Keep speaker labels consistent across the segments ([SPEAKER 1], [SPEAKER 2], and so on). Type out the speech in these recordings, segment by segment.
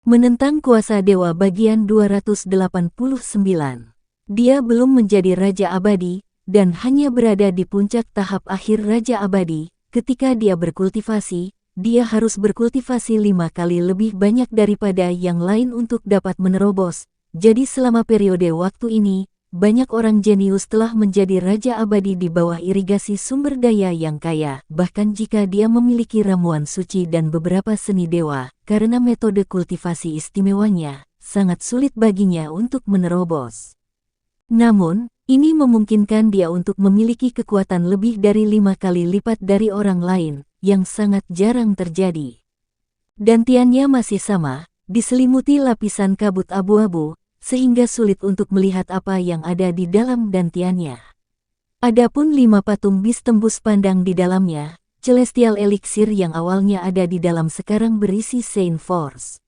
[SPEAKER 1] Menentang Kuasa Dewa bagian 289. Dia belum menjadi Raja Abadi, dan hanya berada di puncak tahap akhir Raja Abadi. Ketika dia berkultivasi, dia harus berkultivasi 5 kali lebih banyak daripada yang lain untuk dapat menerobos. Jadi selama periode waktu ini, banyak orang jenius telah menjadi Raja Abadi di bawah irigasi sumber daya yang kaya, bahkan jika dia memiliki ramuan suci dan beberapa seni dewa, karena metode kultivasi istimewanya, sangat sulit baginya untuk menerobos. Namun, ini memungkinkan dia untuk memiliki kekuatan lebih dari 5 kali lipat dari orang lain, yang sangat jarang terjadi. Dantiannya masih sama, diselimuti lapisan kabut abu-abu, sehingga sulit untuk melihat apa yang ada di dalam dantiannya. Adapun 5 patung bis tembus pandang di dalamnya, Celestial Elixir yang awalnya ada di dalam sekarang berisi Saint Force.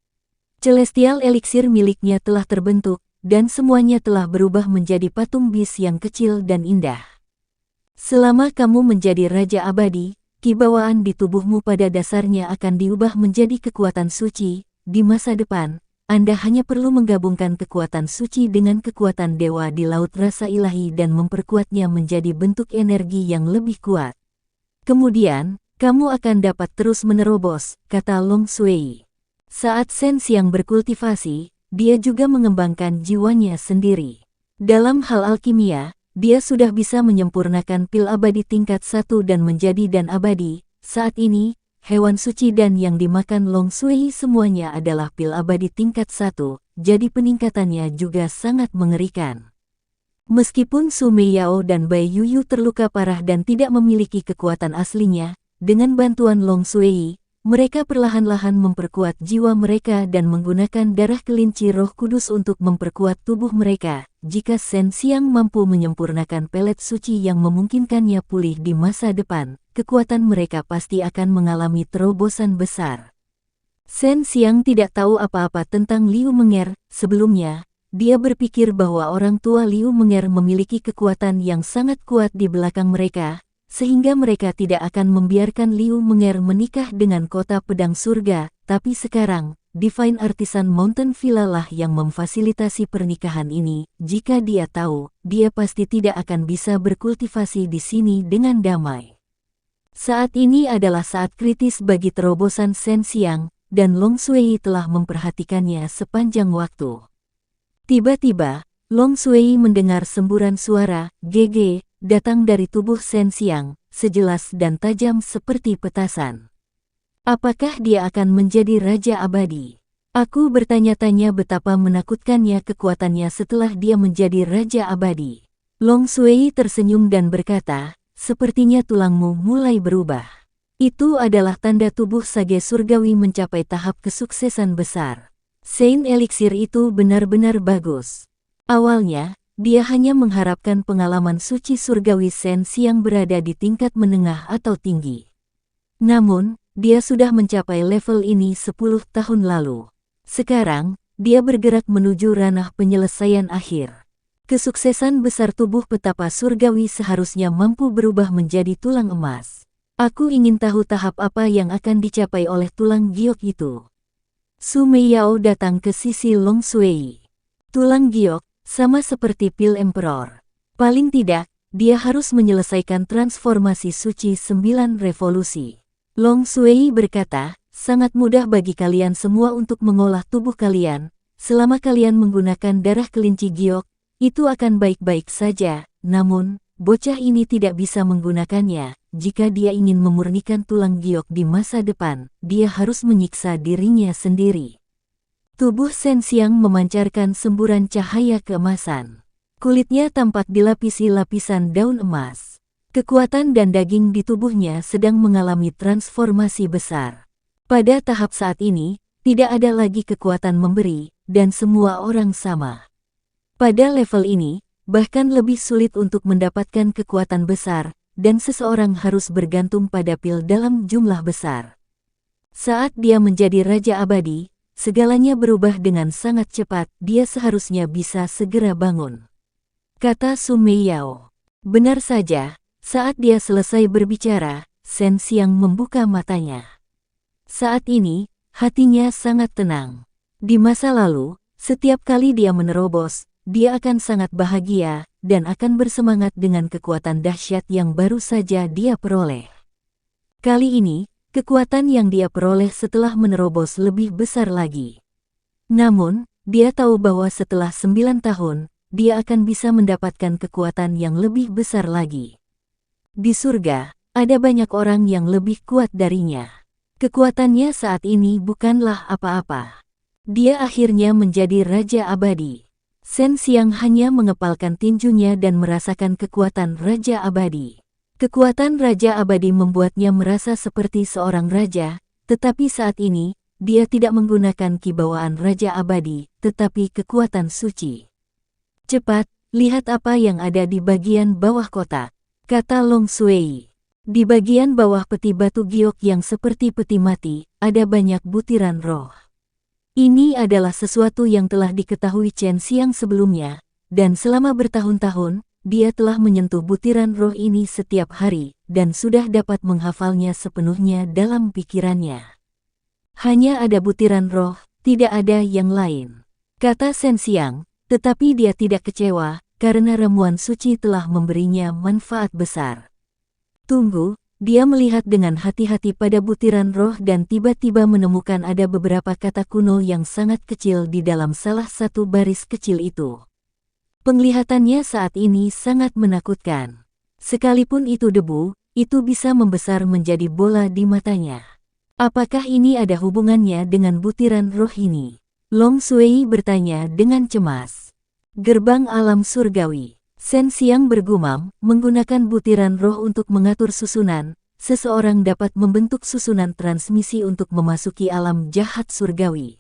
[SPEAKER 1] Celestial Elixir miliknya telah terbentuk, dan semuanya telah berubah menjadi patung bis yang kecil dan indah. Selama kamu menjadi Raja Abadi, kibawaan di tubuhmu pada dasarnya akan diubah menjadi kekuatan suci. Di masa depan, Anda hanya perlu menggabungkan kekuatan suci dengan kekuatan dewa di laut rasa ilahi dan memperkuatnya menjadi bentuk energi yang lebih kuat. Kemudian, kamu akan dapat terus menerobos, kata Long Sui. Saat Shen Xiang berkultivasi, dia juga mengembangkan jiwanya sendiri. Dalam hal alkimia, dia sudah bisa menyempurnakan pil abadi tingkat 1 dan menjadi dan abadi. Saat ini, hewan suci dan yang dimakan Long Sui semuanya adalah pil abadi tingkat 1, jadi peningkatannya juga sangat mengerikan. Meskipun Su Meiyao dan Bai Yuyu terluka parah dan tidak memiliki kekuatan aslinya, dengan bantuan Long Sui, mereka perlahan-lahan memperkuat jiwa mereka dan menggunakan darah kelinci Roh Kudus untuk memperkuat tubuh mereka. Jika Shen Xiang mampu menyempurnakan pelet suci yang memungkinkannya pulih di masa depan, kekuatan mereka pasti akan mengalami terobosan besar. Shen Xiang tidak tahu apa-apa tentang Liu Menger. Sebelumnya, dia berpikir bahwa orang tua Liu Menger memiliki kekuatan yang sangat kuat di belakang mereka, sehingga mereka tidak akan membiarkan Liu Menger menikah dengan kota pedang surga. Tapi sekarang, Divine Artisan Mountain Villa lah yang memfasilitasi pernikahan ini. Jika dia tahu, dia pasti tidak akan bisa berkultivasi di sini dengan damai. Saat ini adalah saat kritis bagi terobosan Shen Xiang, dan Long Sui telah memperhatikannya sepanjang waktu. Tiba-tiba, Long Sui mendengar semburan suara, "GG", datang dari tubuh Shen Xiang, sejelas dan tajam seperti petasan. Apakah dia akan menjadi Raja Abadi? Aku bertanya-tanya betapa menakutkannya kekuatannya setelah dia menjadi Raja Abadi. Long Sui tersenyum dan berkata, "Sepertinya tulangmu mulai berubah. Itu adalah tanda tubuh sage surgawi mencapai tahap kesuksesan besar. Saint Elixir itu benar-benar bagus." Awalnya, dia hanya mengharapkan pengalaman suci surgawi Shen Xiang berada di tingkat menengah atau tinggi. Namun, dia sudah mencapai level ini 10 tahun lalu. Sekarang, dia bergerak menuju ranah penyelesaian akhir. Kesuksesan besar tubuh petapa surgawi seharusnya mampu berubah menjadi tulang emas. Aku ingin tahu tahap apa yang akan dicapai oleh tulang giok itu. Su Meiyao datang ke sisi Long Sui. Tulang giok, sama seperti pil Emperor. Paling tidak, dia harus menyelesaikan transformasi suci 9 revolusi. Long Sui berkata, "Sangat mudah bagi kalian semua untuk mengolah tubuh kalian. Selama kalian menggunakan darah kelinci giok, itu akan baik-baik saja. Namun, bocah ini tidak bisa menggunakannya. Jika dia ingin memurnikan tulang giok di masa depan, dia harus menyiksa dirinya sendiri." Tubuh Shen Xiang memancarkan semburan cahaya keemasan. Kulitnya tampak dilapisi lapisan daun emas. Kekuatan dan daging di tubuhnya sedang mengalami transformasi besar. Pada tahap saat ini, tidak ada lagi kekuatan memberi, dan semua orang sama. Pada level ini, bahkan lebih sulit untuk mendapatkan kekuatan besar, dan seseorang harus bergantung pada pil dalam jumlah besar. Saat dia menjadi Raja Abadi, segalanya berubah dengan sangat cepat. Dia seharusnya bisa segera bangun, kata Su Meiyao. Benar saja. Saat dia selesai berbicara, Shen Xiang membuka matanya. Saat ini, hatinya sangat tenang. Di masa lalu, setiap kali dia menerobos, dia akan sangat bahagia dan akan bersemangat dengan kekuatan dahsyat yang baru saja dia peroleh. Kali ini, kekuatan yang dia peroleh setelah menerobos lebih besar lagi. Namun, dia tahu bahwa setelah 9 tahun, dia akan bisa mendapatkan kekuatan yang lebih besar lagi. Di surga, ada banyak orang yang lebih kuat darinya. Kekuatannya saat ini bukanlah apa-apa. Dia akhirnya menjadi Raja Abadi. Shen Xiang hanya mengepalkan tinjunya dan merasakan kekuatan Raja Abadi. Kekuatan Raja Abadi membuatnya merasa seperti seorang raja, tetapi saat ini, dia tidak menggunakan kibawaan Raja Abadi, tetapi kekuatan suci. Cepat, lihat apa yang ada di bagian bawah kotak, kata Long Sui. Di bagian bawah peti batu giok yang seperti peti mati, ada banyak butiran roh. Ini adalah sesuatu yang telah diketahui Chen Xiang sebelumnya, dan selama bertahun-tahun, dia telah menyentuh butiran roh ini setiap hari, dan sudah dapat menghafalnya sepenuhnya dalam pikirannya. Hanya ada butiran roh, tidak ada yang lain, kata Shen Xiang, tetapi dia tidak kecewa, karena ramuan suci telah memberinya manfaat besar. Tunggu, dia melihat dengan hati-hati pada butiran roh dan tiba-tiba menemukan ada beberapa kata kuno yang sangat kecil di dalam salah satu baris kecil itu. Penglihatannya saat ini sangat menakutkan. Sekalipun itu debu, itu bisa membesar menjadi bola di matanya. Apakah ini ada hubungannya dengan butiran roh ini? Long Sui bertanya dengan cemas. Gerbang alam surgawi. Shen Xiang bergumam, menggunakan butiran roh untuk mengatur susunan, seseorang dapat membentuk susunan transmisi untuk memasuki alam jahat surgawi.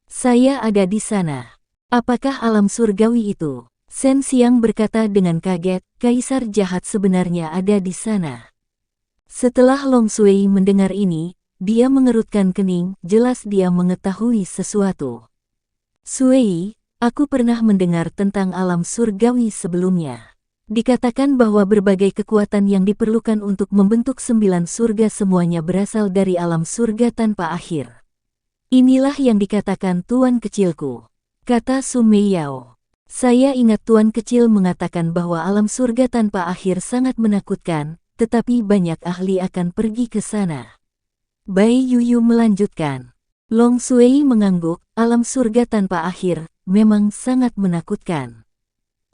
[SPEAKER 1] Saya ada di sana. Apakah alam surgawi itu? Shen Xiang berkata dengan kaget, kaisar jahat sebenarnya ada di sana. Setelah Long Sui mendengar ini, dia mengerutkan kening, jelas dia mengetahui sesuatu. Sui, aku pernah mendengar tentang alam surgawi sebelumnya. Dikatakan bahwa berbagai kekuatan yang diperlukan untuk membentuk 9 surga semuanya berasal dari alam surga tanpa akhir. Inilah yang dikatakan Tuan Kecilku, kata Su Meiyao. Saya ingat Tuan Kecil mengatakan bahwa alam surga tanpa akhir sangat menakutkan, tetapi banyak ahli akan pergi ke sana. Bai Yuyu melanjutkan. Long Sui mengangguk, alam surga tanpa akhir, memang sangat menakutkan.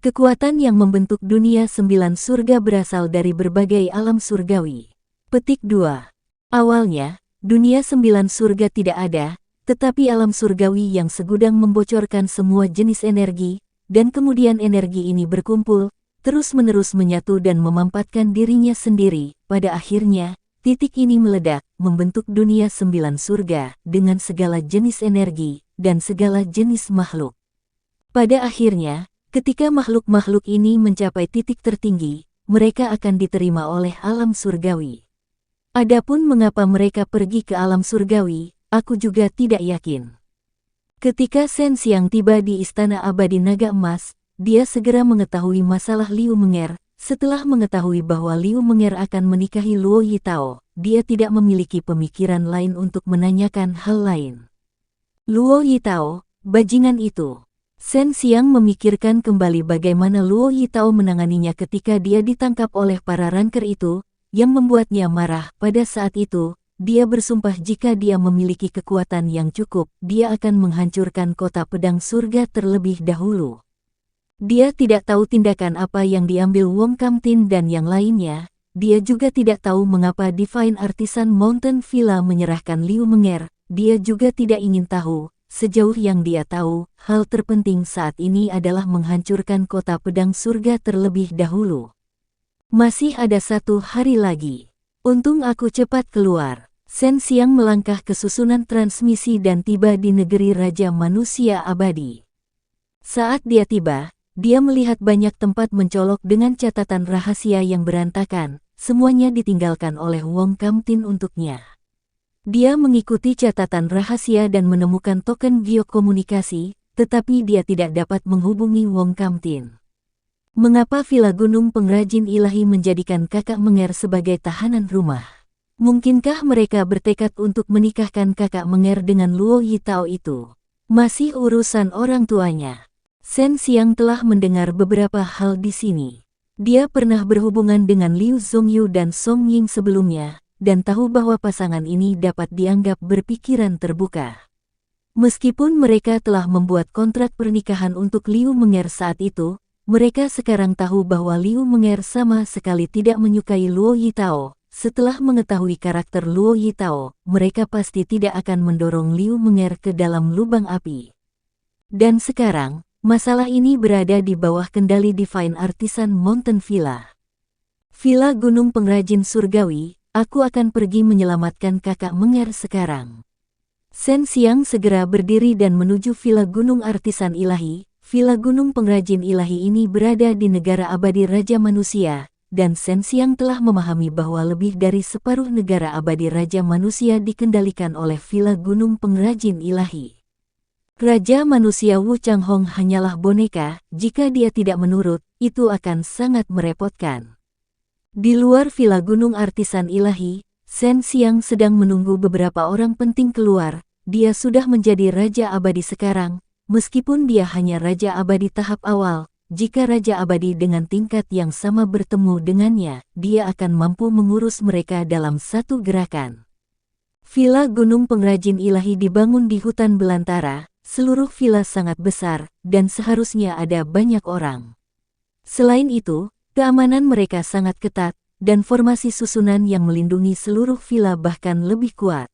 [SPEAKER 1] Kekuatan yang membentuk dunia 9 surga berasal dari berbagai alam surgawi. Petik 2. Awalnya, dunia 9 surga tidak ada, tetapi alam surgawi yang segudang membocorkan semua jenis energi, dan kemudian energi ini berkumpul, terus-menerus menyatu dan memampatkan dirinya sendiri. Pada akhirnya, titik ini meledak, membentuk dunia 9 surga, dengan segala jenis energi, dan segala jenis makhluk. Pada akhirnya, ketika makhluk-makhluk ini mencapai titik tertinggi, mereka akan diterima oleh alam surgawi. Adapun mengapa mereka pergi ke alam surgawi, aku juga tidak yakin. Ketika Shen Xiang tiba di Istana Abadi Naga Emas, dia segera mengetahui masalah Liu Menger. Setelah mengetahui bahwa Liu Menger akan menikahi Luo Yitao, dia tidak memiliki pemikiran lain untuk menanyakan hal lain. Luo Yitao, bajingan itu. Shen Xiang memikirkan kembali bagaimana Luo Yitao menanganinya ketika dia ditangkap oleh para ranker itu, yang membuatnya marah. Pada saat itu, dia bersumpah jika dia memiliki kekuatan yang cukup, dia akan menghancurkan kota pedang surga terlebih dahulu. Dia tidak tahu tindakan apa yang diambil Wong Kamtin dan yang lainnya. Dia juga tidak tahu mengapa Divine Artisan Mountain Villa menyerahkan Liu Menger. Dia juga tidak ingin tahu. Sejauh yang dia tahu, hal terpenting saat ini adalah menghancurkan kota pedang surga terlebih dahulu. Masih ada 1 hari lagi. Untung aku cepat keluar. Shen Xiang melangkah ke susunan transmisi dan tiba di negeri Raja Manusia Abadi. Saat dia tiba, dia melihat banyak tempat mencolok dengan catatan rahasia yang berantakan, semuanya ditinggalkan oleh Wong Kamtin untuknya. Dia mengikuti catatan rahasia dan menemukan token geokomunikasi, tetapi dia tidak dapat menghubungi Wong Kamtin. Mengapa Villa Gunung Pengrajin Ilahi menjadikan kakak Menger sebagai tahanan rumah? Mungkinkah mereka bertekad untuk menikahkan kakak Menger dengan Luo Yitao itu? Masih urusan orang tuanya. Shen Xiang telah mendengar beberapa hal di sini. Dia pernah berhubungan dengan Liu Zongyu dan Song Ying sebelumnya, dan tahu bahwa pasangan ini dapat dianggap berpikiran terbuka. Meskipun mereka telah membuat kontrak pernikahan untuk Liu Menger saat itu, mereka sekarang tahu bahwa Liu Menger sama sekali tidak menyukai Luo Yitao. Setelah mengetahui karakter Luo Yitao, mereka pasti tidak akan mendorong Liu Menger ke dalam lubang api. Dan sekarang, masalah ini berada di bawah kendali Divine Artisan Mountain Villa. Villa Gunung Pengrajin Surgawi, aku akan pergi menyelamatkan kakak Menger sekarang. Shen Xiang segera berdiri dan menuju Villa Gunung Artisan Ilahi. Villa Gunung Pengrajin Ilahi ini berada di negara abadi Raja Manusia, dan Shen Xiang telah memahami bahwa lebih dari separuh negara abadi Raja Manusia dikendalikan oleh Villa Gunung Pengrajin Ilahi. Raja Manusia Wu Changhong hanyalah boneka, jika dia tidak menurut, itu akan sangat merepotkan. Di luar Villa Gunung Artisan Ilahi, Shen Xiang sedang menunggu beberapa orang penting keluar. Dia sudah menjadi Raja Abadi sekarang, meskipun dia hanya Raja Abadi tahap awal. Jika Raja Abadi dengan tingkat yang sama bertemu dengannya, dia akan mampu mengurus mereka dalam satu gerakan. Villa Gunung Pengrajin Ilahi dibangun di hutan belantara, seluruh villa sangat besar, dan seharusnya ada banyak orang. Selain itu, keamanan mereka sangat ketat, dan formasi susunan yang melindungi seluruh villa bahkan lebih kuat.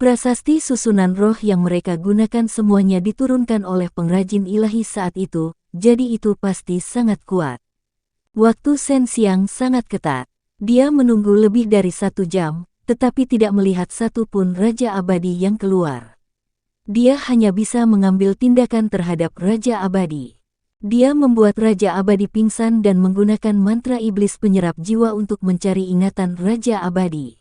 [SPEAKER 1] Prasasti susunan roh yang mereka gunakan semuanya diturunkan oleh pengrajin ilahi saat itu, jadi itu pasti sangat kuat. Waktu Shen Xiang sangat ketat. Dia menunggu lebih dari 1 jam, tetapi tidak melihat satu pun Raja Abadi yang keluar. Dia hanya bisa mengambil tindakan terhadap Raja Abadi. Dia membuat Raja Abadi pingsan dan menggunakan mantra iblis penyerap jiwa untuk mencari ingatan Raja Abadi.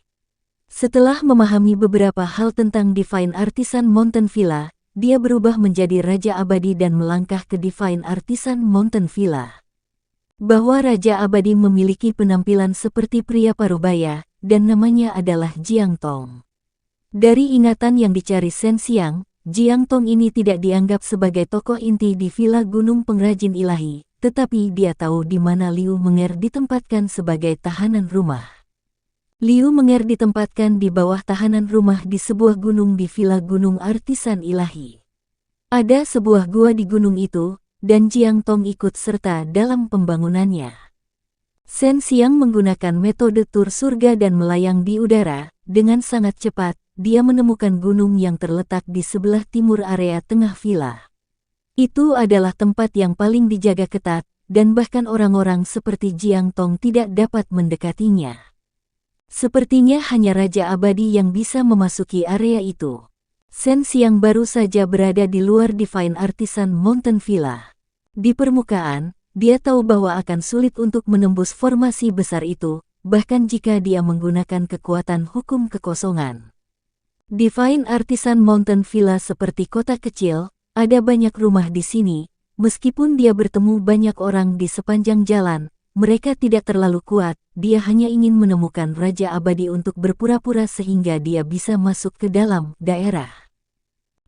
[SPEAKER 1] Setelah memahami beberapa hal tentang Divine Artisan Mountain Villa, dia berubah menjadi Raja Abadi dan melangkah ke Divine Artisan Mountain Villa. Bahwa Raja Abadi memiliki penampilan seperti pria parubaya, dan namanya adalah Jiang Tong. Dari ingatan yang dicari Shen Xiang, Jiang Tong ini tidak dianggap sebagai tokoh inti di Villa Gunung Pengrajin Ilahi, tetapi dia tahu di mana Liu Menger ditempatkan sebagai tahanan rumah. Liu Menger ditempatkan di bawah tahanan rumah di sebuah gunung di Villa Gunung Artisan Ilahi. Ada sebuah gua di gunung itu, dan Jiang Tong ikut serta dalam pembangunannya. Shen Xiang menggunakan metode tur surga dan melayang di udara. Dengan sangat cepat, dia menemukan gunung yang terletak di sebelah timur area tengah villa. Itu adalah tempat yang paling dijaga ketat, dan bahkan orang-orang seperti Jiang Tong tidak dapat mendekatinya. Sepertinya hanya Raja Abadi yang bisa memasuki area itu. Shen Xiang baru saja berada di luar Divine Artisan Mountain Villa. Di permukaan, dia tahu bahwa akan sulit untuk menembus formasi besar itu, bahkan jika dia menggunakan kekuatan hukum kekosongan. Divine Artisan Mountain Villa seperti kota kecil, ada banyak rumah di sini. Meskipun dia bertemu banyak orang di sepanjang jalan, mereka tidak terlalu kuat. Dia hanya ingin menemukan Raja Abadi untuk berpura-pura sehingga dia bisa masuk ke dalam daerah.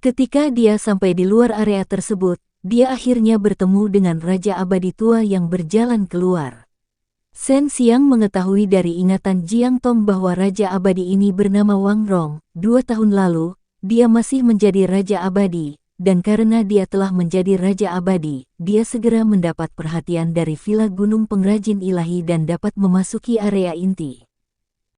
[SPEAKER 1] Ketika dia sampai di luar area tersebut, dia akhirnya bertemu dengan Raja Abadi tua yang berjalan keluar. Shen Xiang mengetahui dari ingatan Jiang Tong bahwa Raja Abadi ini bernama Wang Rong. 2 tahun lalu, dia masih menjadi Raja Abadi, dan karena dia telah menjadi Raja Abadi, dia segera mendapat perhatian dari Villa Gunung Pengrajin Ilahi dan dapat memasuki area inti.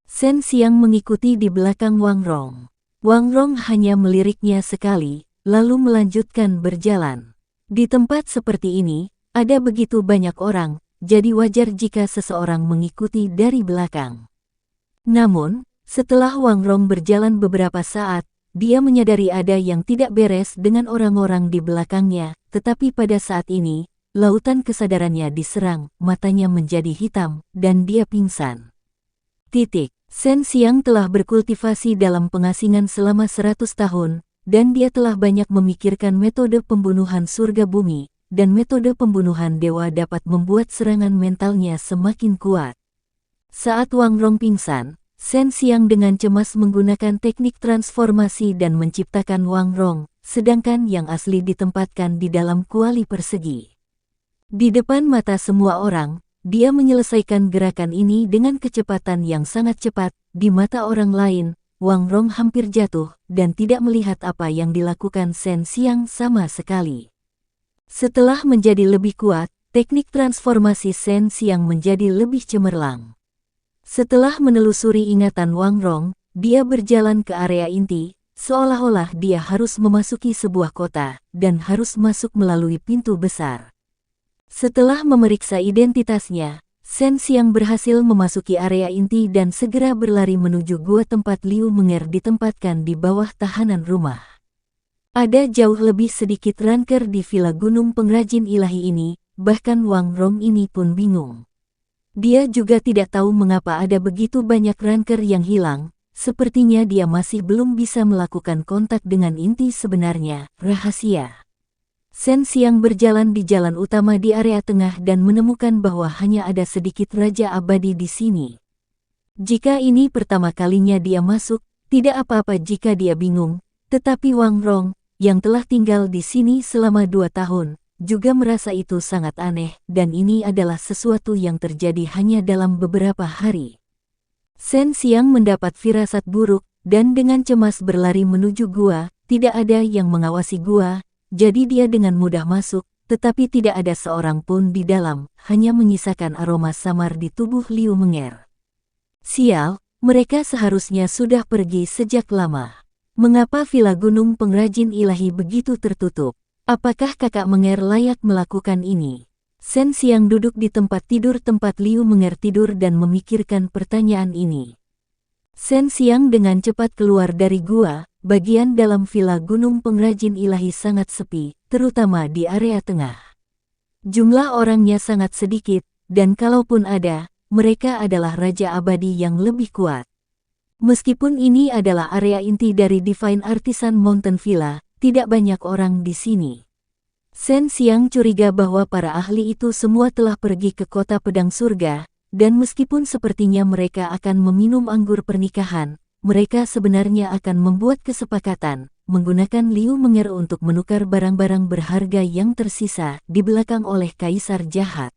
[SPEAKER 1] Shen Xiang mengikuti di belakang Wang Rong. Wang Rong hanya meliriknya sekali, lalu melanjutkan berjalan. Di tempat seperti ini, ada begitu banyak orang, jadi wajar jika seseorang mengikuti dari belakang. Namun, setelah Wang Rong berjalan beberapa saat, dia menyadari ada yang tidak beres dengan orang-orang di belakangnya, tetapi pada saat ini, lautan kesadarannya diserang, matanya menjadi hitam, dan dia pingsan. Shen Xiang telah berkultivasi dalam pengasingan selama 100 tahun, dan dia telah banyak memikirkan metode pembunuhan surga bumi, dan metode pembunuhan dewa dapat membuat serangan mentalnya semakin kuat. Saat Wang Rong pingsan, Shen Xiang dengan cemas menggunakan teknik transformasi dan menciptakan Wang Rong, sedangkan yang asli ditempatkan di dalam kuali persegi. Di depan mata semua orang, dia menyelesaikan gerakan ini dengan kecepatan yang sangat cepat. Di mata orang lain, Wang Rong hampir jatuh dan tidak melihat apa yang dilakukan Shen Xiang sama sekali. Setelah menjadi lebih kuat, teknik transformasi Shen Xiang menjadi lebih cemerlang. Setelah menelusuri ingatan Wang Rong, dia berjalan ke area inti, seolah-olah dia harus memasuki sebuah kota dan harus masuk melalui pintu besar. Setelah memeriksa identitasnya, Shen Xiang berhasil memasuki area inti dan segera berlari menuju gua tempat Liu Menger ditempatkan di bawah tahanan rumah. Ada jauh lebih sedikit ranker di villa Gunung Pengrajin Ilahi ini, bahkan Wang Rong ini pun bingung. Dia juga tidak tahu mengapa ada begitu banyak ranker yang hilang, sepertinya dia masih belum bisa melakukan kontak dengan inti sebenarnya, rahasia. Shen Xiang berjalan di jalan utama di area tengah dan menemukan bahwa hanya ada sedikit raja abadi di sini. Jika ini pertama kalinya dia masuk, tidak apa-apa jika dia bingung, tetapi Wang Rong, yang telah tinggal di sini selama 2 tahun, juga merasa itu sangat aneh, dan ini adalah sesuatu yang terjadi hanya dalam beberapa hari. Shen Xiang mendapat firasat buruk, dan dengan cemas berlari menuju gua. Tidak ada yang mengawasi gua, jadi dia dengan mudah masuk, tetapi tidak ada seorang pun di dalam, hanya menyisakan aroma samar di tubuh Liu Menger. Sial, mereka seharusnya sudah pergi sejak lama. Mengapa villa Gunung Pengrajin Ilahi begitu tertutup? Apakah kakak Menger layak melakukan ini? Shen Xiang duduk di tempat tidur tempat Liu Menger tidur dan memikirkan pertanyaan ini. Shen Xiang dengan cepat keluar dari gua. Bagian dalam villa Gunung Pengrajin Ilahi sangat sepi, terutama di area tengah. Jumlah orangnya sangat sedikit, dan kalaupun ada, mereka adalah Raja Abadi yang lebih kuat. Meskipun ini adalah area inti dari Divine Artisan Mountain Villa, tidak banyak orang di sini. Shen Xiang curiga bahwa para ahli itu semua telah pergi ke kota pedang surga, dan meskipun sepertinya mereka akan meminum anggur pernikahan, mereka sebenarnya akan membuat kesepakatan, menggunakan Liu Menger untuk menukar barang-barang berharga yang tersisa di belakang oleh Kaisar Jahat.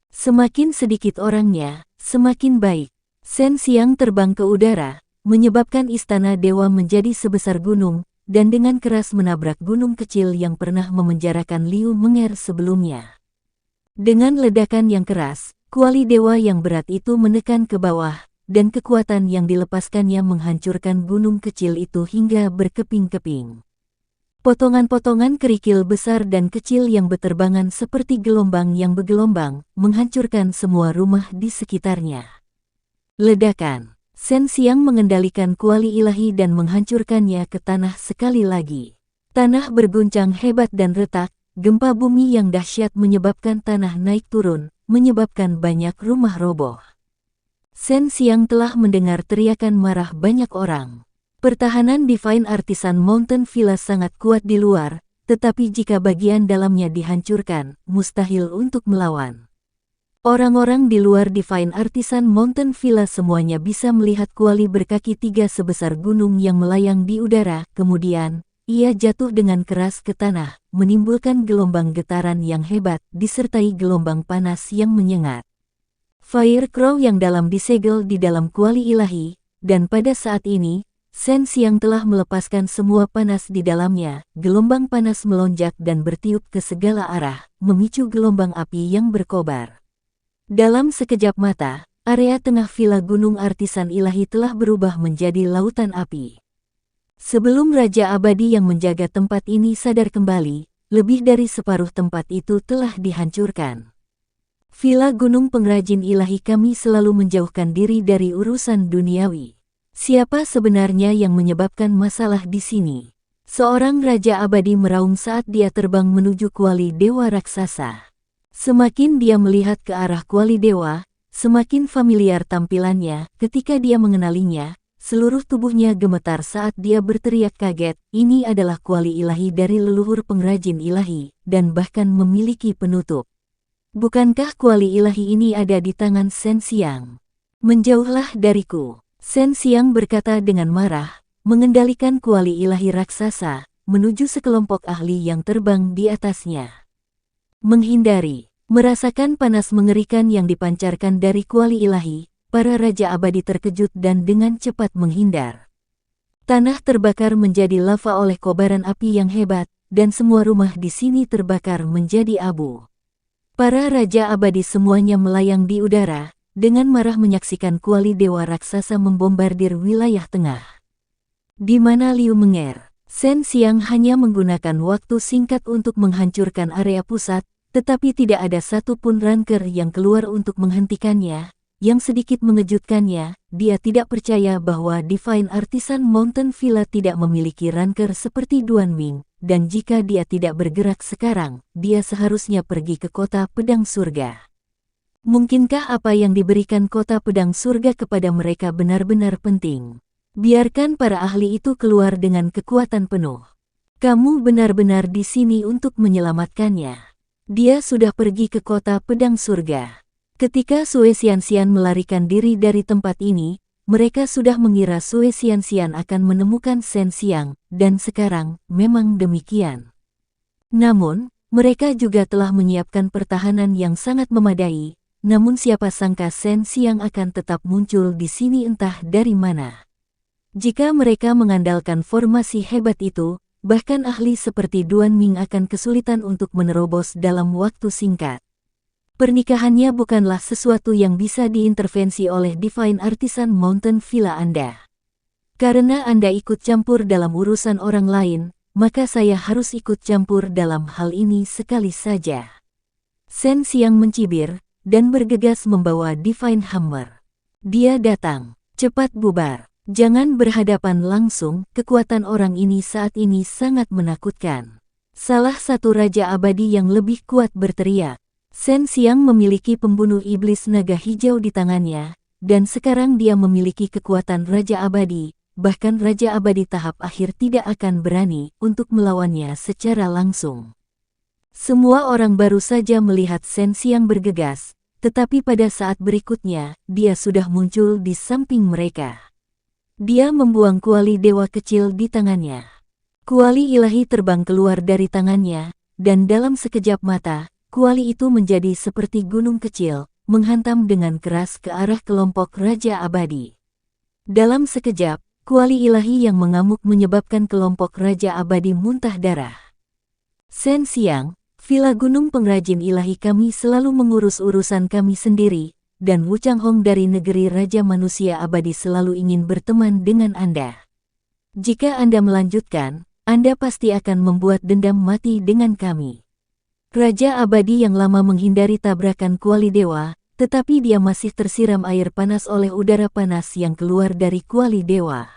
[SPEAKER 1] Semakin sedikit orangnya, semakin baik. Shen Xiang terbang ke udara, menyebabkan istana dewa menjadi sebesar gunung, dan dengan keras menabrak gunung kecil yang pernah memenjarakan Liu Menger sebelumnya. Dengan ledakan yang keras, kuali dewa yang berat itu menekan ke bawah, dan kekuatan yang dilepaskannya menghancurkan gunung kecil itu hingga berkeping-keping. Potongan-potongan kerikil besar dan kecil yang berterbangan seperti gelombang yang bergelombang, menghancurkan semua rumah di sekitarnya. Ledakan. Shen Xiang mengendalikan kuali ilahi dan menghancurkannya ke tanah sekali lagi. Tanah berguncang hebat dan retak, gempa bumi yang dahsyat menyebabkan tanah naik turun, menyebabkan banyak rumah roboh. Shen Xiang telah mendengar teriakan marah banyak orang. Pertahanan Divine Artisan Mountain Villa sangat kuat di luar, tetapi jika bagian dalamnya dihancurkan, mustahil untuk melawan. Orang-orang di luar Divine Artisan Mountain Villa semuanya bisa melihat kuali berkaki 3 sebesar gunung yang melayang di udara, kemudian, ia jatuh dengan keras ke tanah, menimbulkan gelombang getaran yang hebat, disertai gelombang panas yang menyengat. Fire Crow yang dalam disegel di dalam kuali ilahi, dan pada saat ini, Shen Xiang telah melepaskan semua panas di dalamnya, gelombang panas melonjak dan bertiup ke segala arah, memicu gelombang api yang berkobar. Dalam sekejap mata, area tengah villa Gunung Artisan Ilahi telah berubah menjadi lautan api. Sebelum Raja Abadi yang menjaga tempat ini sadar kembali, lebih dari separuh tempat itu telah dihancurkan. Villa Gunung Pengrajin Ilahi kami selalu menjauhkan diri dari urusan duniawi. Siapa sebenarnya yang menyebabkan masalah di sini? Seorang Raja Abadi meraung saat dia terbang menuju kuali dewa raksasa. Semakin dia melihat ke arah kuali dewa, semakin familiar tampilannya. Ketika dia mengenalinya, seluruh tubuhnya gemetar saat dia berteriak kaget. Ini adalah kuali ilahi dari leluhur pengrajin ilahi, dan bahkan memiliki penutup. Bukankah kuali ilahi ini ada di tangan Shen Xiang? Menjauhlah dariku. Shen Xiang berkata dengan marah, mengendalikan kuali ilahi raksasa, menuju sekelompok ahli yang terbang di atasnya. Menghindari, merasakan panas mengerikan yang dipancarkan dari kuali ilahi, para Raja Abadi terkejut dan dengan cepat menghindar. Tanah terbakar menjadi lava oleh kobaran api yang hebat, dan semua rumah di sini terbakar menjadi abu. Para Raja Abadi semuanya melayang di udara, dengan marah menyaksikan kuali dewa raksasa membombardir wilayah tengah. Di mana Liu Menger, Shen Xiang hanya menggunakan waktu singkat untuk menghancurkan area pusat, tetapi tidak ada satupun ranker yang keluar untuk menghentikannya. Yang sedikit mengejutkannya, dia tidak percaya bahwa Divine Artisan Mountain Villa tidak memiliki ranker seperti Duan Ming, dan jika dia tidak bergerak sekarang, dia seharusnya pergi ke kota pedang surga. Mungkinkah apa yang diberikan kota pedang surga kepada mereka benar-benar penting? Biarkan para ahli itu keluar dengan kekuatan penuh. Kamu benar-benar di sini untuk menyelamatkannya. Dia sudah pergi ke kota pedang surga. Ketika Sue Xianxian melarikan diri dari tempat ini, mereka sudah mengira Sue Xianxian akan menemukan Shen Xiang, dan sekarang memang demikian. Namun, mereka juga telah menyiapkan pertahanan yang sangat memadai, namun siapa sangka Shen Xiang akan tetap muncul di sini entah dari mana. Jika mereka mengandalkan formasi hebat itu, bahkan ahli seperti Duan Ming akan kesulitan untuk menerobos dalam waktu singkat. Pernikahannya bukanlah sesuatu yang bisa diintervensi oleh Divine Artisan Mountain Villa Anda. Karena Anda ikut campur dalam urusan orang lain, maka saya harus ikut campur dalam hal ini sekali saja. Shen Xiang mencibir, dan bergegas membawa Divine Hammer. Dia datang, cepat bubar, jangan berhadapan langsung, kekuatan orang ini saat ini sangat menakutkan. Salah satu Raja Abadi yang lebih kuat berteriak. Shen Xiang memiliki pembunuh iblis naga hijau di tangannya, dan sekarang dia memiliki kekuatan Raja Abadi, bahkan Raja Abadi tahap akhir tidak akan berani untuk melawannya secara langsung. Semua orang baru saja melihat Shen Xiang bergegas, tetapi pada saat berikutnya, dia sudah muncul di samping mereka. Dia membuang kuali dewa kecil di tangannya. Kuali ilahi terbang keluar dari tangannya, dan dalam sekejap mata, kuali itu menjadi seperti gunung kecil, menghantam dengan keras ke arah kelompok Raja Abadi. Dalam sekejap, kuali ilahi yang mengamuk menyebabkan kelompok Raja Abadi muntah darah. Shen Xiang, Villa Gunung Pengrajin Ilahi kami selalu mengurus urusan kami sendiri, dan Wu Changhong dari negeri Raja Manusia Abadi selalu ingin berteman dengan Anda. Jika Anda melanjutkan, Anda pasti akan membuat dendam mati dengan kami. Raja Abadi yang lama menghindari tabrakan kuali dewa, tetapi dia masih tersiram air panas oleh udara panas yang keluar dari kuali dewa.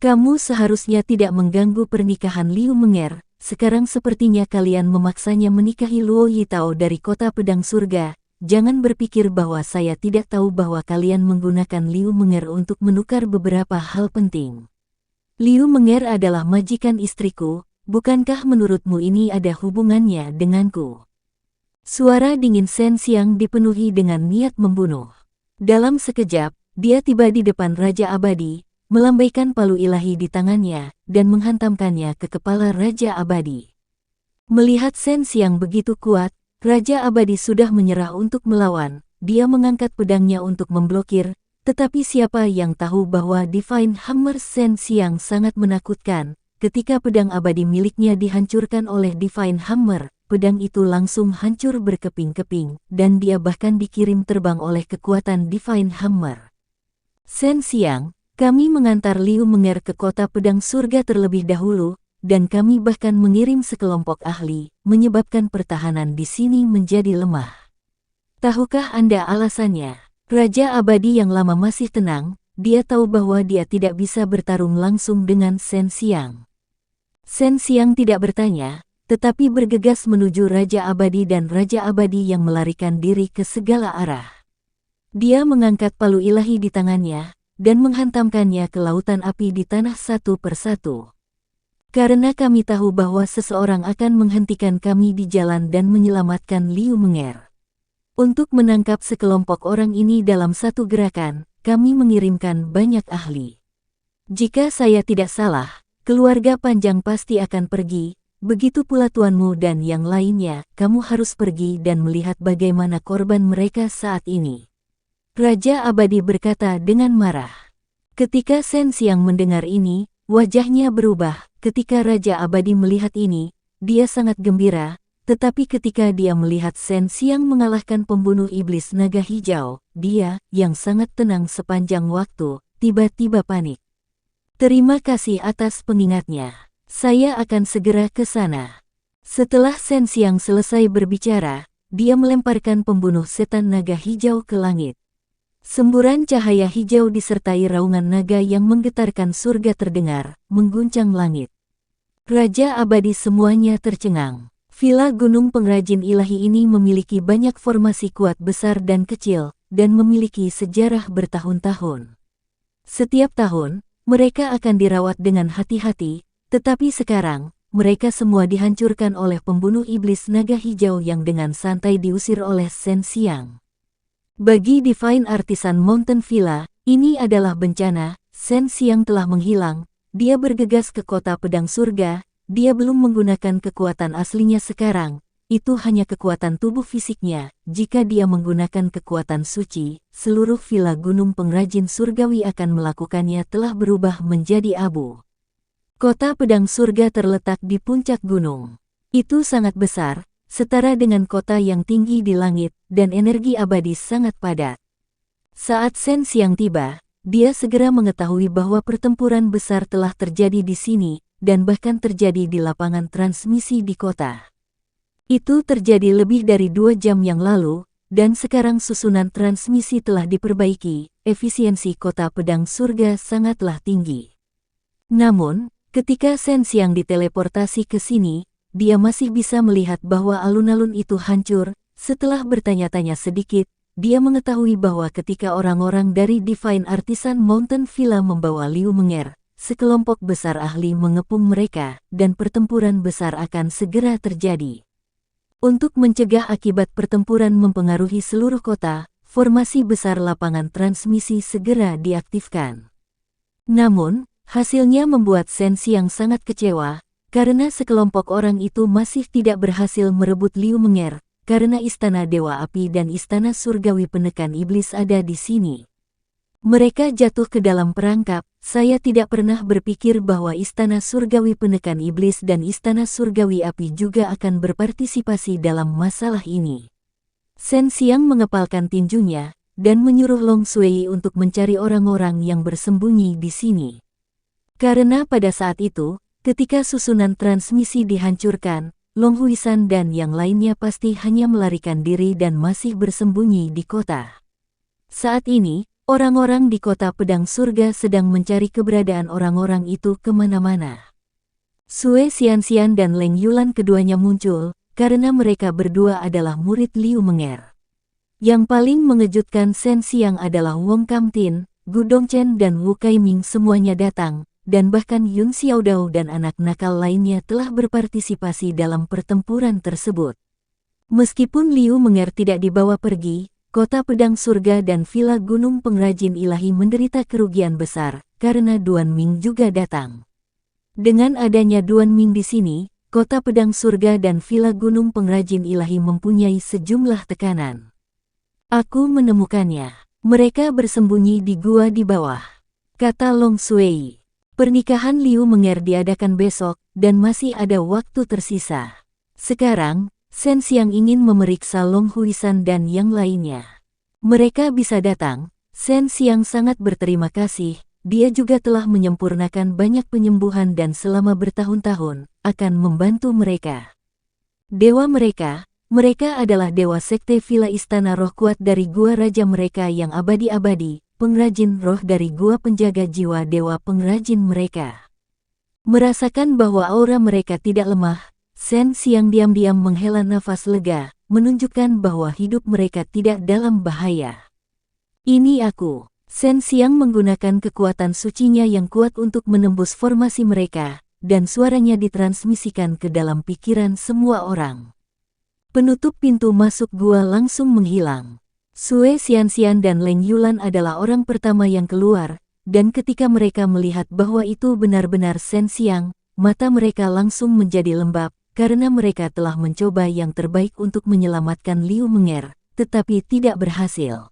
[SPEAKER 1] Kamu seharusnya tidak mengganggu pernikahan Liu Menger, sekarang sepertinya kalian memaksanya menikahi Luo Yitao dari kota pedang surga, jangan berpikir bahwa saya tidak tahu bahwa kalian menggunakan Liu Menger untuk menukar beberapa hal penting. Liu Menger adalah majikan istriku. Bukankah menurutmu ini ada hubungannya denganku? Suara dingin Shen Xiang dipenuhi dengan niat membunuh. Dalam sekejap, dia tiba di depan Raja Abadi, melambaikan palu ilahi di tangannya, dan menghantamkannya ke kepala Raja Abadi. Melihat Shen Xiang begitu kuat, Raja Abadi sudah menyerah untuk melawan. Dia mengangkat pedangnya untuk memblokir, tetapi siapa yang tahu bahwa Divine Hammer Shen Xiang sangat menakutkan. Ketika pedang abadi miliknya dihancurkan oleh Divine Hammer, pedang itu langsung hancur berkeping-keping, dan dia bahkan dikirim terbang oleh kekuatan Divine Hammer. Shen Xiang, kami mengantar Liu Menger ke kota pedang surga terlebih dahulu, dan kami bahkan mengirim sekelompok ahli, menyebabkan pertahanan di sini menjadi lemah. Tahukah Anda alasannya? Raja Abadi yang lama masih tenang, dia tahu bahwa dia tidak bisa bertarung langsung dengan Shen Xiang. Shen Xiang tidak bertanya, tetapi bergegas menuju Raja Abadi dan Raja Abadi yang melarikan diri ke segala arah. Dia mengangkat palu ilahi di tangannya, dan menghantamkannya ke lautan api di tanah satu persatu. Karena kami tahu bahwa seseorang akan menghentikan kami di jalan dan menyelamatkan Liu Menger. Untuk menangkap sekelompok orang ini dalam satu gerakan, kami mengirimkan banyak ahli. Jika saya tidak salah, keluarga panjang pasti akan pergi, begitu pula tuanmu dan yang lainnya, kamu harus pergi dan melihat bagaimana korban mereka saat ini. Raja Abadi berkata dengan marah. Ketika Shen Xiang mendengar ini, wajahnya berubah. Ketika Raja Abadi melihat ini, dia sangat gembira, tetapi ketika dia melihat Shen Xiang mengalahkan pembunuh iblis naga hijau, dia, yang sangat tenang sepanjang waktu, tiba-tiba panik. Terima kasih atas pengingatnya. Saya akan segera ke sana. Setelah Shen Xiang selesai berbicara, dia melemparkan pembunuh setan naga hijau ke langit. Semburan cahaya hijau disertai raungan naga yang menggetarkan surga terdengar, mengguncang langit. Raja Abadi semuanya tercengang. Villa Gunung Pengrajin Ilahi ini memiliki banyak formasi kuat besar dan kecil, dan memiliki sejarah bertahun-tahun. Setiap tahun, mereka akan dirawat dengan hati-hati, tetapi sekarang, mereka semua dihancurkan oleh pembunuh iblis naga hijau yang dengan santai diusir oleh Shen Xiang. Bagi Divine Artisan Mountain Villa, ini adalah bencana. Shen Xiang telah menghilang, dia bergegas ke kota pedang surga, dia belum menggunakan kekuatan aslinya sekarang, itu hanya kekuatan tubuh fisiknya. Jika dia menggunakan kekuatan suci, seluruh Villa Gunung Pengrajin Surgawi akan melakukannya telah berubah menjadi abu. Kota pedang surga terletak di puncak gunung. Itu sangat besar, setara dengan kota yang tinggi di langit, dan energi abadi sangat padat. Saat Shen Xiang tiba, dia segera mengetahui bahwa pertempuran besar telah terjadi di sini, dan bahkan terjadi di lapangan transmisi di kota. Itu terjadi lebih dari 2 jam yang lalu, dan sekarang susunan transmisi telah diperbaiki, efisiensi kota pedang surga sangatlah tinggi. Namun, ketika Shen Xiang diteleportasi ke sini, dia masih bisa melihat bahwa alun-alun itu hancur. Setelah bertanya-tanya sedikit, dia mengetahui bahwa ketika orang-orang dari Divine Artisan Mountain Villa membawa Liu Menger, sekelompok besar ahli mengepung mereka, dan pertempuran besar akan segera terjadi. Untuk mencegah akibat pertempuran mempengaruhi seluruh kota, formasi besar lapangan transmisi segera diaktifkan. Namun, hasilnya membuat Shen Xiang sangat kecewa, karena sekelompok orang itu masih tidak berhasil merebut Liu Menger, karena Istana Dewa Api dan Istana Surgawi Penekan Iblis ada di sini. Mereka jatuh ke dalam perangkap. Saya tidak pernah berpikir bahwa Istana Surgawi Penekan Iblis dan Istana Surgawi Api juga akan berpartisipasi dalam masalah ini. Shen Xiang mengepalkan tinjunya, dan menyuruh Long Sui untuk mencari orang-orang yang bersembunyi di sini. Karena pada saat itu, ketika susunan transmisi dihancurkan, Long Huisan dan yang lainnya pasti hanya melarikan diri dan masih bersembunyi di kota. Saat ini, orang-orang di kota pedang surga sedang mencari keberadaan orang-orang itu kemana-mana. Sue Xianxian dan Leng Yulan keduanya muncul, karena mereka berdua adalah murid Liu Menger. Yang paling mengejutkan Shen Xiang adalah Wong Kamtin, Gu Dongchen dan Wu Kaiming semuanya datang, dan bahkan Yun Xiaodao dan anak nakal lainnya telah berpartisipasi dalam pertempuran tersebut. Meskipun Liu Menger tidak dibawa pergi, kota pedang surga dan Villa Gunung Pengrajin Ilahi menderita kerugian besar, karena Duan Ming juga datang. Dengan adanya Duan Ming di sini, kota pedang surga dan Villa Gunung Pengrajin Ilahi mempunyai sejumlah tekanan. Aku menemukannya. Mereka bersembunyi di gua di bawah, kata Long Sui. Pernikahan Liu Menger diadakan besok, dan masih ada waktu tersisa. Sekarang, Shen Xiang ingin memeriksa Long Huisan dan yang lainnya. Mereka bisa datang. Shen Xiang sangat berterima kasih, dia juga telah menyempurnakan banyak penyembuhan dan selama bertahun-tahun, akan membantu mereka. Dewa mereka adalah Dewa Sekte Villa Istana Roh kuat dari gua raja mereka yang abadi-abadi, pengrajin roh dari gua penjaga jiwa dewa pengrajin mereka. Merasakan bahwa aura mereka tidak lemah, Shen Xiang diam-diam menghela nafas lega, menunjukkan bahwa hidup mereka tidak dalam bahaya. Ini aku. Shen Xiang menggunakan kekuatan sucinya yang kuat untuk menembus formasi mereka, dan suaranya ditransmisikan ke dalam pikiran semua orang. Penutup pintu masuk gua langsung menghilang. Sue Xianxian dan Leng Yulan adalah orang pertama yang keluar, dan ketika mereka melihat bahwa itu benar-benar Shen Xiang, mata mereka langsung menjadi lembab, karena mereka telah mencoba yang terbaik untuk menyelamatkan Liu Menger, tetapi tidak berhasil.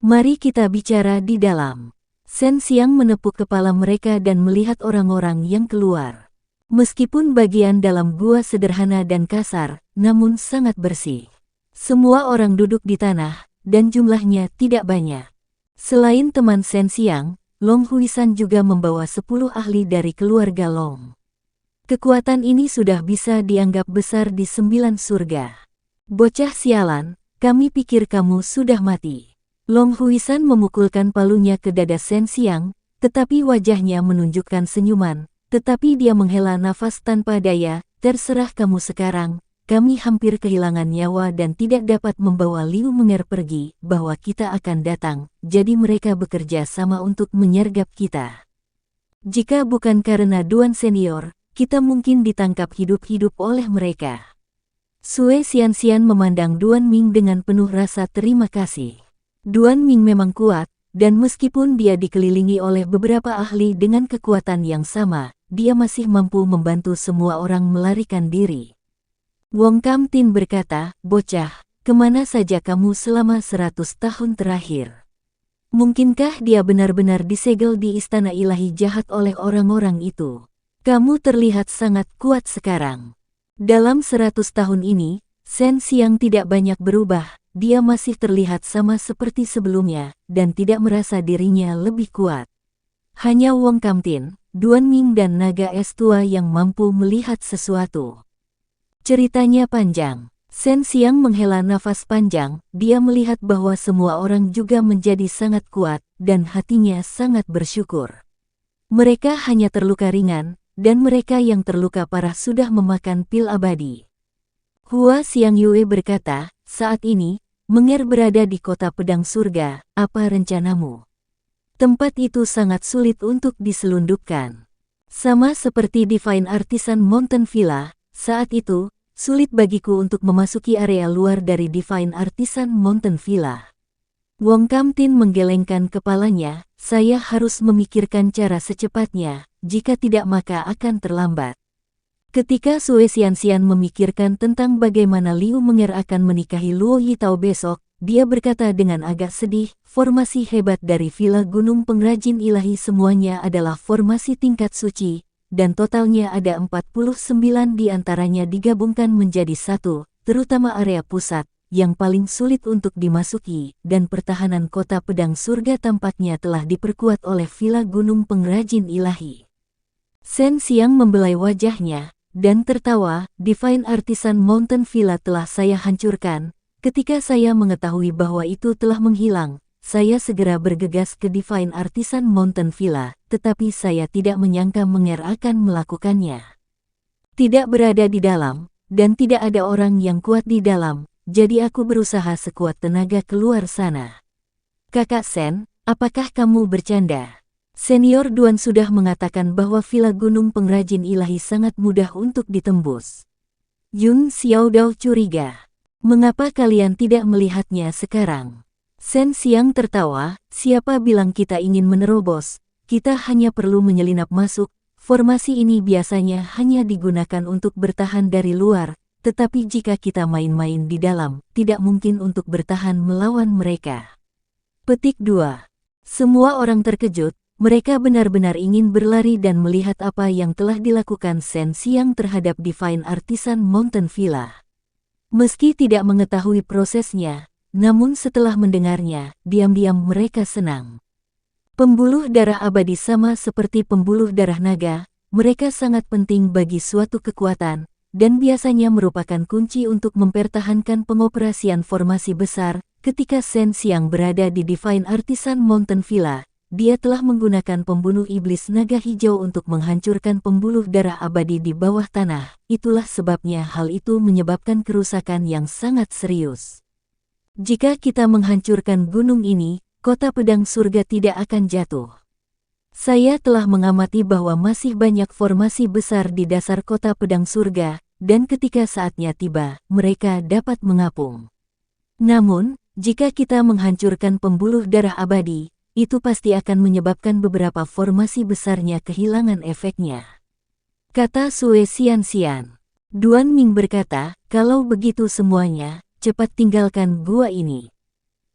[SPEAKER 1] Mari kita bicara di dalam. Shen Xiang menepuk kepala mereka dan melihat orang-orang yang keluar. Meskipun bagian dalam gua sederhana dan kasar, namun sangat bersih. Semua orang duduk di tanah, dan jumlahnya tidak banyak. Selain teman Shen Xiang, Long Huisan juga membawa 10 ahli dari keluarga Long. Kekuatan ini sudah bisa dianggap besar di 9 surga. Bocah sialan, kami pikir kamu sudah mati. Long Huisan memukulkan palunya ke dada Shen Xiang, tetapi wajahnya menunjukkan senyuman, tetapi dia menghela nafas tanpa daya. Terserah kamu sekarang, kami hampir kehilangan nyawa dan tidak dapat membawa Liu Menger pergi, bahwa kita akan datang, jadi mereka bekerja sama untuk menyergap kita. Jika bukan karena Duan Senior, kita mungkin ditangkap hidup-hidup oleh mereka. Sue Xianxian memandang Duan Ming dengan penuh rasa terima kasih. Duan Ming memang kuat, dan meskipun dia dikelilingi oleh beberapa ahli dengan kekuatan yang sama, dia masih mampu membantu semua orang melarikan diri. Wong Kam Tin berkata, "Bocah, kemana saja kamu selama 100 tahun terakhir? Mungkinkah dia benar-benar disegel di istana ilahi jahat oleh orang-orang itu? Kamu terlihat sangat kuat sekarang." Dalam 100 tahun ini, Shen Xiang tidak banyak berubah. Dia masih terlihat sama seperti sebelumnya, dan tidak merasa dirinya lebih kuat. Hanya Wong Kam Tin, Duan Ming dan naga es tua yang mampu melihat sesuatu. Ceritanya panjang. Shen Xiang menghela nafas panjang, dia melihat bahwa semua orang juga menjadi sangat kuat, dan hatinya sangat bersyukur. Mereka hanya terluka ringan, dan mereka yang terluka parah sudah memakan pil abadi. Hua Xiangyue berkata, "Saat ini, Menger berada di kota pedang surga, apa rencanamu?" Tempat itu sangat sulit untuk diselundupkan. Sama seperti Divine Artisan Mountain Villa, saat itu, sulit bagiku untuk memasuki area luar dari Divine Artisan Mountain Villa. Wong Kam Tin menggelengkan kepalanya, "Saya harus memikirkan cara secepatnya, jika tidak maka akan terlambat." Ketika Sue Xianxian memikirkan tentang bagaimana Liu Menger akan menikahi Luo Yitao besok, dia berkata dengan agak sedih, "Formasi hebat dari Villa Gunung Pengrajin Ilahi semuanya adalah formasi tingkat suci, dan totalnya ada 49 di antaranya digabungkan menjadi satu, terutama area pusat, yang paling sulit untuk dimasuki, dan pertahanan kota pedang surga tampaknya telah diperkuat oleh Villa Gunung Pengrajin Ilahi." Shen Xiang membelai wajahnya, dan tertawa, "Divine Artisan Mountain Villa telah saya hancurkan. Ketika saya mengetahui bahwa itu telah menghilang, saya segera bergegas ke Divine Artisan Mountain Villa, tetapi saya tidak menyangka Menger akan melakukannya. Tidak berada di dalam, dan tidak ada orang yang kuat di dalam, jadi aku berusaha sekuat tenaga keluar sana." "Kakak Shen, apakah kamu bercanda?" Senior Duan sudah mengatakan bahwa Villa Gunung Pengrajin Ilahi sangat mudah untuk ditembus. Yun Xiaodao curiga. "Mengapa kalian tidak melihatnya sekarang?" Shen Xiang tertawa, "Siapa bilang kita ingin menerobos? Kita hanya perlu menyelinap masuk. Formasi ini biasanya hanya digunakan untuk bertahan dari luar, tetapi jika kita main-main di dalam, tidak mungkin untuk bertahan melawan mereka." Petik 2. Semua orang terkejut. Mereka benar-benar ingin berlari dan melihat apa yang telah dilakukan Shen Xiang terhadap Divine Artisan Mountain Villa. Meski tidak mengetahui prosesnya, namun setelah mendengarnya, diam-diam mereka senang. Pembuluh darah abadi sama seperti pembuluh darah naga, mereka sangat penting bagi suatu kekuatan, dan biasanya merupakan kunci untuk mempertahankan pengoperasian formasi besar. Ketika Shen Xiang berada di Divine Artisan Mountain Villa, dia telah menggunakan pembunuh iblis naga hijau untuk menghancurkan pembuluh darah abadi di bawah tanah. Itulah sebabnya hal itu menyebabkan kerusakan yang sangat serius. Jika kita menghancurkan gunung ini, kota pedang surga tidak akan jatuh. Saya telah mengamati bahwa masih banyak formasi besar di dasar kota pedang surga, dan ketika saatnya tiba, mereka dapat mengapung. Namun, jika kita menghancurkan pembuluh darah abadi, itu pasti akan menyebabkan beberapa formasi besarnya kehilangan efeknya. Kata Sue Xianxian. Duan Ming berkata, kalau begitu semuanya, cepat tinggalkan gua ini.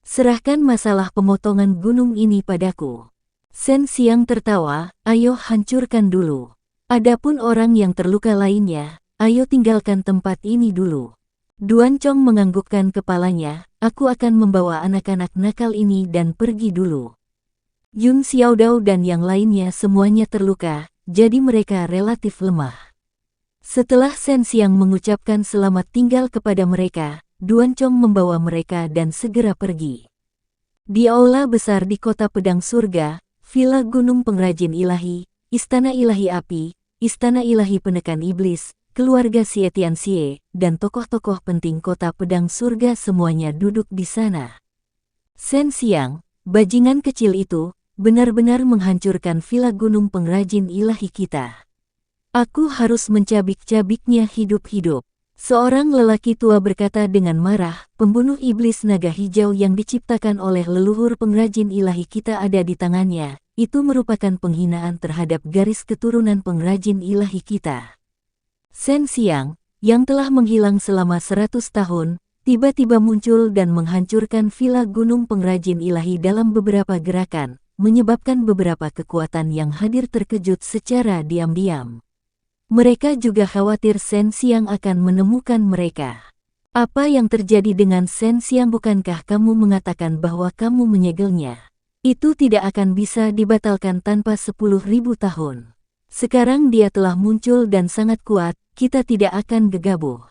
[SPEAKER 1] Serahkan masalah pemotongan gunung ini padaku. Shen Xiang tertawa, ayo hancurkan dulu. Adapun orang yang terluka lainnya, ayo tinggalkan tempat ini dulu. Duan Chong menganggukkan kepalanya, aku akan membawa anak-anak nakal ini dan pergi dulu. Yun Xiaodao dan yang lainnya semuanya terluka, jadi mereka relatif lemah. Setelah Shen Xiang mengucapkan selamat tinggal kepada mereka, Duan Chong membawa mereka dan segera pergi. Di aula besar di kota pedang surga, Villa Gunung Pengrajin Ilahi, Istana Ilahi Api, Istana Ilahi Penekan Iblis, keluarga Xie Tianxie, dan tokoh-tokoh penting kota pedang surga semuanya duduk di sana. Shen Xiang, bajingan kecil itu, benar-benar menghancurkan Villa Gunung Pengrajin Ilahi kita. Aku harus mencabik-cabiknya hidup-hidup. Seorang lelaki tua berkata dengan marah, pembunuh iblis naga hijau yang diciptakan oleh leluhur pengrajin ilahi kita ada di tangannya. Itu merupakan penghinaan terhadap garis keturunan pengrajin ilahi kita. Shen Xiang, yang telah menghilang selama 100 tahun, tiba-tiba muncul dan menghancurkan Villa Gunung Pengrajin Ilahi dalam beberapa gerakan, menyebabkan beberapa kekuatan yang hadir terkejut secara diam-diam. Mereka juga khawatir Shen Xiang akan menemukan mereka. Apa yang terjadi dengan Shen Xiang? Bukankah kamu mengatakan bahwa kamu menyegelnya? Itu tidak akan bisa dibatalkan tanpa 10.000 tahun. Sekarang dia telah muncul dan sangat kuat, kita tidak akan gegabah.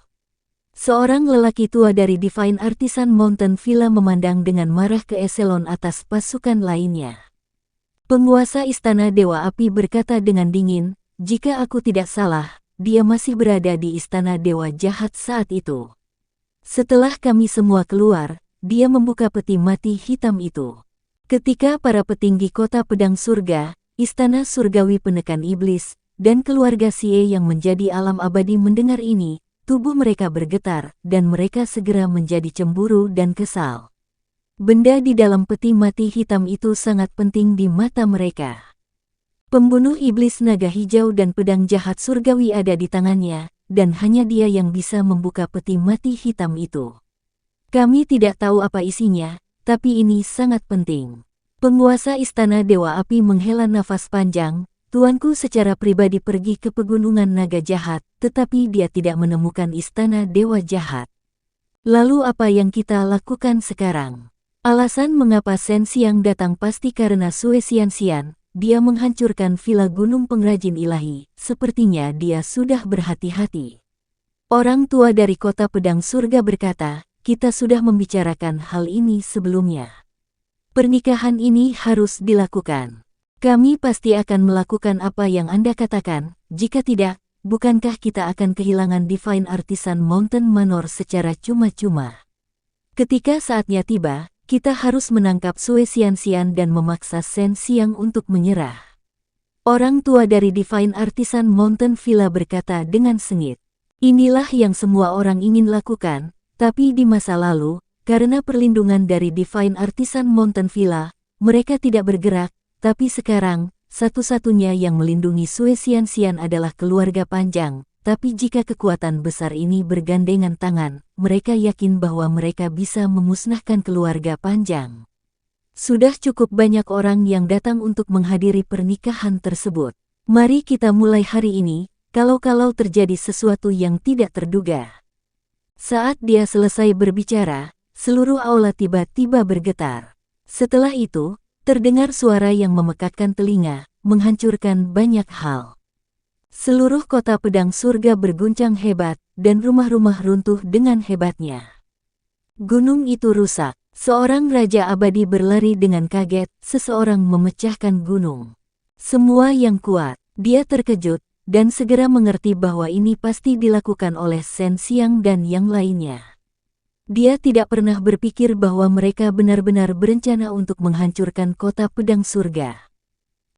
[SPEAKER 1] Seorang lelaki tua dari Divine Artisan Mountain Villa memandang dengan marah ke eselon atas pasukan lainnya. Penguasa Istana Dewa Api berkata dengan dingin, jika aku tidak salah, dia masih berada di Istana Dewa Jahat saat itu. Setelah kami semua keluar, dia membuka peti mati hitam itu. Ketika para petinggi kota pedang surga, Istana Surgawi Penekan Iblis, dan keluarga Xie yang menjadi alam abadi mendengar ini, tubuh mereka bergetar, dan mereka segera menjadi cemburu dan kesal. Benda di dalam peti mati hitam itu sangat penting di mata mereka. Pembunuh iblis naga hijau dan pedang jahat surgawi ada di tangannya, dan hanya dia yang bisa membuka peti mati hitam itu. Kami tidak tahu apa isinya, tapi ini sangat penting. Penguasa Istana Dewa Api menghela nafas panjang. Tuanku secara pribadi pergi ke pegunungan naga jahat, tetapi dia tidak menemukan Istana Dewa Jahat. Lalu apa yang kita lakukan sekarang? Alasan mengapa Shen Xiang datang pasti karena Sue Xianxian. Dia menghancurkan Villa Gunung Pengrajin Ilahi, sepertinya dia sudah berhati-hati. Orang tua dari kota pedang surga berkata, kita sudah membicarakan hal ini sebelumnya. Pernikahan ini harus dilakukan. Kami pasti akan melakukan apa yang Anda katakan, jika tidak, bukankah kita akan kehilangan Divine Artisan Mountain Manor secara cuma-cuma? Ketika saatnya tiba, kita harus menangkap Sue Xianxian dan memaksa Shen Xiang untuk menyerah. Orang tua dari Divine Artisan Mountain Villa berkata dengan sengit. Inilah yang semua orang ingin lakukan, tapi di masa lalu, karena perlindungan dari Divine Artisan Mountain Villa, mereka tidak bergerak. Tapi sekarang, satu-satunya yang melindungi Sue Xianxian adalah keluarga panjang. Tapi jika kekuatan besar ini bergandengan tangan, mereka yakin bahwa mereka bisa memusnahkan keluarga panjang. Sudah cukup banyak orang yang datang untuk menghadiri pernikahan tersebut. Mari kita mulai hari ini, kalau-kalau terjadi sesuatu yang tidak terduga. Saat dia selesai berbicara, seluruh aula tiba-tiba bergetar. Setelah itu, terdengar suara yang memekakkan telinga, menghancurkan banyak hal. Seluruh kota pedang surga berguncang hebat, dan rumah-rumah runtuh dengan hebatnya. Gunung itu rusak. Seorang raja abadi berlari dengan kaget, seseorang memecahkan gunung. Semua yang kuat, dia terkejut, dan segera mengerti bahwa ini pasti dilakukan oleh Shen Xiang dan yang lainnya. Dia tidak pernah berpikir bahwa mereka benar-benar berencana untuk menghancurkan kota pedang surga.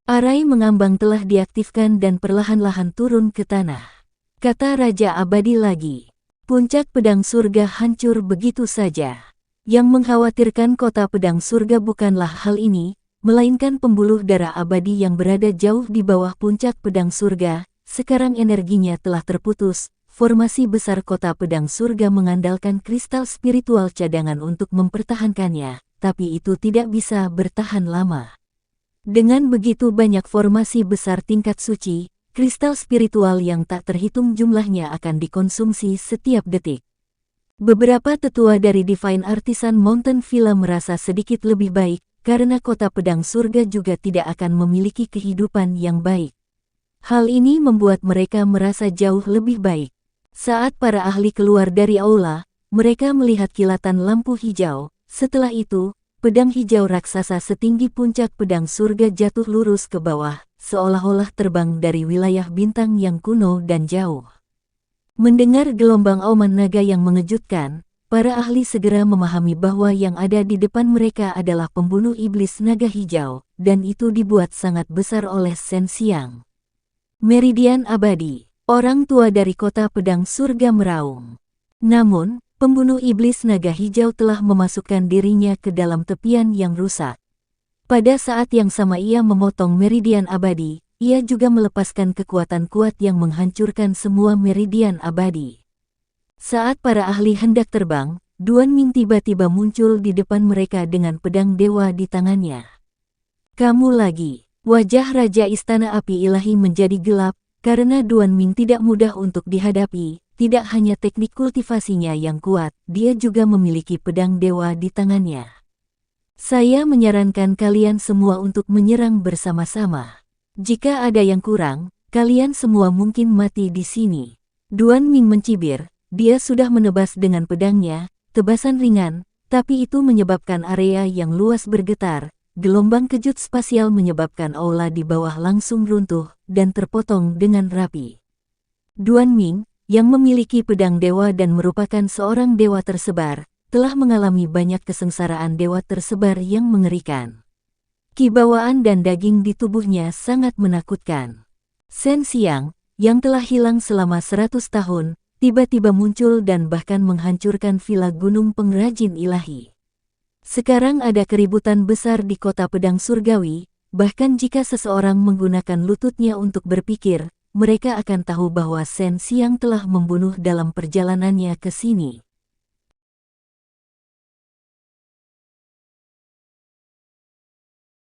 [SPEAKER 1] Arai mengambang telah diaktifkan dan perlahan-lahan turun ke tanah. Kata Raja Abadi lagi. Puncak pedang surga hancur begitu saja. Yang mengkhawatirkan kota pedang surga bukanlah hal ini, melainkan pembuluh darah abadi yang berada jauh di bawah puncak pedang surga. Sekarang energinya telah terputus. Formasi besar kota pedang surga mengandalkan kristal spiritual cadangan untuk mempertahankannya, tapi itu tidak bisa bertahan lama. Dengan begitu banyak formasi besar tingkat suci, kristal spiritual yang tak terhitung jumlahnya akan dikonsumsi setiap detik. Beberapa tetua dari Divine Artisan Mountain Villa merasa sedikit lebih baik, karena kota pedang surga juga tidak akan memiliki kehidupan yang baik. Hal ini membuat mereka merasa jauh lebih baik. Saat para ahli keluar dari aula, mereka melihat kilatan lampu hijau. Setelah itu, pedang hijau raksasa setinggi puncak pedang surga jatuh lurus ke bawah, seolah-olah terbang dari wilayah bintang yang kuno dan jauh. Mendengar gelombang auman naga yang mengejutkan, para ahli segera memahami bahwa yang ada di depan mereka adalah pembunuh iblis naga hijau, dan itu dibuat sangat besar oleh Shen Xiang. Meridian abadi. Orang tua dari kota pedang surga meraung. Namun, pembunuh iblis naga hijau telah memasukkan dirinya ke dalam tepian yang rusak. Pada saat yang sama ia memotong meridian abadi, ia juga melepaskan kekuatan kuat yang menghancurkan semua meridian abadi. Saat para ahli hendak terbang, Duan Ming tiba-tiba muncul di depan mereka dengan pedang dewa di tangannya. Kamu lagi. Wajah Raja Istana Api Ilahi menjadi gelap, karena Duan Ming tidak mudah untuk dihadapi. Tidak hanya teknik kultivasinya yang kuat, dia juga memiliki pedang dewa di tangannya. Saya menyarankan kalian semua untuk menyerang bersama-sama. Jika ada yang kurang, kalian semua mungkin mati di sini. Duan Ming mencibir, dia sudah menebas dengan pedangnya, tebasan ringan, tapi itu menyebabkan area yang luas bergetar. Gelombang kejut spasial menyebabkan aula di bawah langsung runtuh dan terpotong dengan rapi. Duan Ming, yang memiliki pedang dewa dan merupakan seorang dewa tersebar, telah mengalami banyak kesengsaraan dewa tersebar yang mengerikan. Kibawaan dan daging di tubuhnya sangat menakutkan. Shen Xiang, yang telah hilang selama 100 tahun, tiba-tiba muncul dan bahkan menghancurkan villa gunung pengrajin ilahi. Sekarang ada keributan besar di kota pedang surgawi, bahkan jika seseorang menggunakan lututnya untuk berpikir, mereka akan tahu bahwa Shen Xiang telah membunuh dalam perjalanannya ke sini.